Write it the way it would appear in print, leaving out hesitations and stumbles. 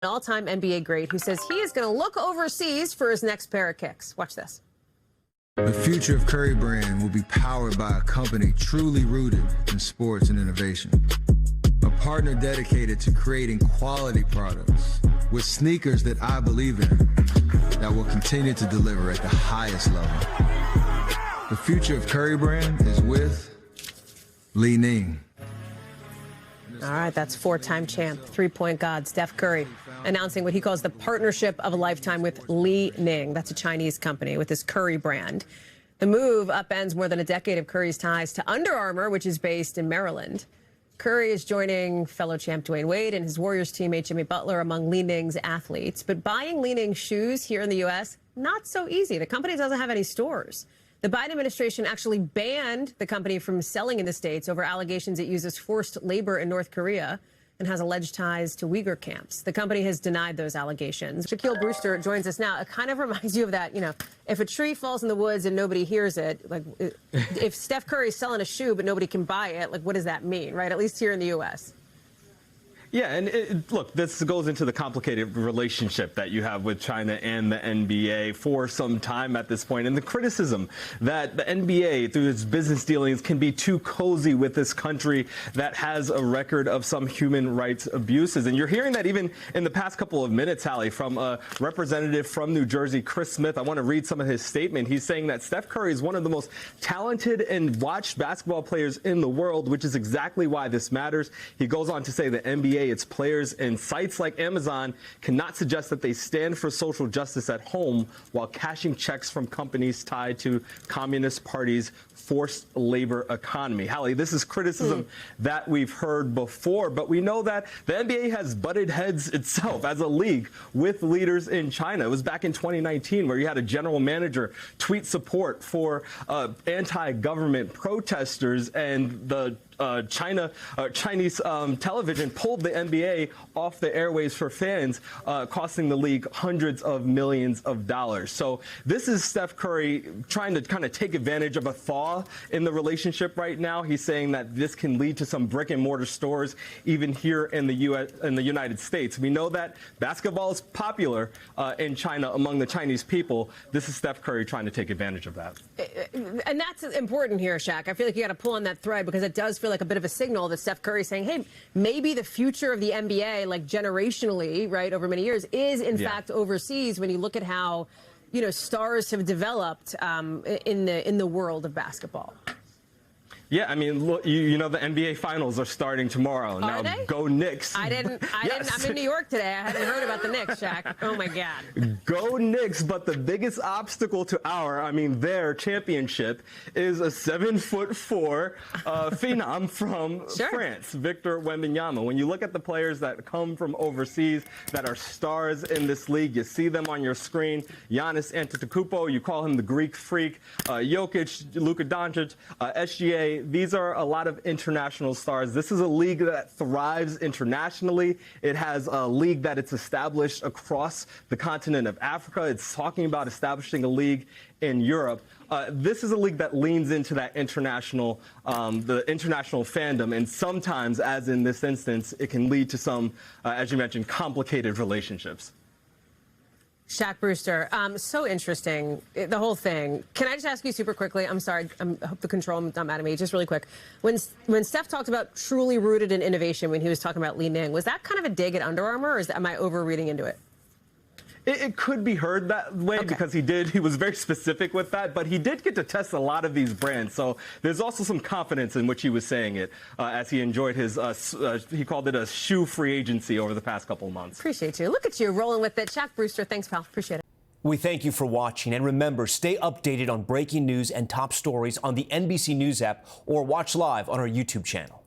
An all-time NBA great who says he is going to look overseas for his next pair of kicks. Watch this. The future of Curry brand will be powered by a company truly rooted in sports and innovation. A partner dedicated to creating quality products with sneakers that I believe in that will continue to deliver at the highest level. The future of Curry brand is with Li-Ning. All right, that's four-time champ, three-point god Steph Curry announcing what he calls the partnership of a lifetime with Li-Ning. That's a Chinese company with his Curry brand. The move upends more than a decade of Curry's ties to Under Armour, which is based in Maryland. Curry is joining fellow champ Dwayne Wade and his Warriors teammate Jimmy Butler among Li-Ning's athletes. But buying Li-Ning shoes here in the U.S., not so easy. The company doesn't have any stores. The Biden administration actually banned the company from selling in the States over allegations it uses forced labor in North Korea and has alleged ties to Uyghur camps. The company has denied those allegations. Shaquille Brewster joins us now. It kind of reminds you of that, if a tree falls in the woods and nobody hears it, like if Steph Curry's selling a shoe but nobody can buy it, like what does that mean, right? At least here in the U.S. Yeah, and look, this goes into the complicated relationship that you have with China and the NBA for some time at this point, and the criticism that the NBA, through its business dealings, can be too cozy with this country that has a record of some human rights abuses. And you're hearing that even in the past couple of minutes, Hallie, from a representative from New Jersey, Chris Smith. I want to read some of his statement. He's saying that Steph Curry is one of the most talented and watched basketball players in the world, which is exactly why this matters. He goes on to say the NBA, its players, and sites like Amazon cannot suggest that they stand for social justice at home while cashing checks from companies tied to Communist Party's forced labor economy. Hallie, this is criticism that we've heard before, but we know that the NBA has butted heads itself as a league with leaders in China. It was back in 2019 where you had a general manager tweet support for anti-government protesters, and the Chinese television pulled the NBA off the airways for fans, costing the league hundreds of millions of dollars. So this is Steph Curry trying to kind of take advantage of a thaw in the relationship right now. He's saying that this can lead to some brick and mortar stores even here in the United States. We know that basketball is popular in China among the Chinese people. This is Steph Curry trying to take advantage of that. And that's important here, Shaq. I feel like you got to pull on that thread because it does feel like a bit of a signal that Steph Curry is saying, hey, maybe the future of the NBA, like generationally, right, over many years, is in fact overseas when you look at how, stars have developed in the world of basketball. Yeah, I mean, look, you know the NBA Finals are starting tomorrow. Are they? Go Knicks. I didn't. I'm in New York today. I hadn't heard about the Knicks, Shaq. Oh my God. Go Knicks! But the biggest obstacle to their championship is a 7'4" phenom from France, Victor Wembanyama. When you look at the players that come from overseas that are stars in this league, you see them on your screen. Giannis Antetokounmpo, you call him the Greek freak. Jokic, Luka Doncic, SGA. These are a lot of international stars. This is a league that thrives internationally. It has a league that it's established across the continent of Africa. It's talking about establishing a league in Europe. This is a league that leans into that international, the international fandom, and sometimes, as in this instance, it can lead to some, as you mentioned, complicated relationships. Shaq Brewster, so interesting, the whole thing. Can I just ask you super quickly? I'm sorry, I hope the control not mad at me. Just really quick. When Steph talked about truly rooted in innovation when he was talking about Li-Ning, was that kind of a dig at Under Armour, or am I overreading into it? It could be heard that way because he was very specific with that, but he did get to test a lot of these brands. So there's also some confidence in which he was saying it as he enjoyed his, he called it a shoe free agency over the past couple of months. Appreciate you. Look at you rolling with it. Shaq Brewster, thanks, pal. Appreciate it. We thank you for watching. And remember, stay updated on breaking news and top stories on the NBC News app or watch live on our YouTube channel.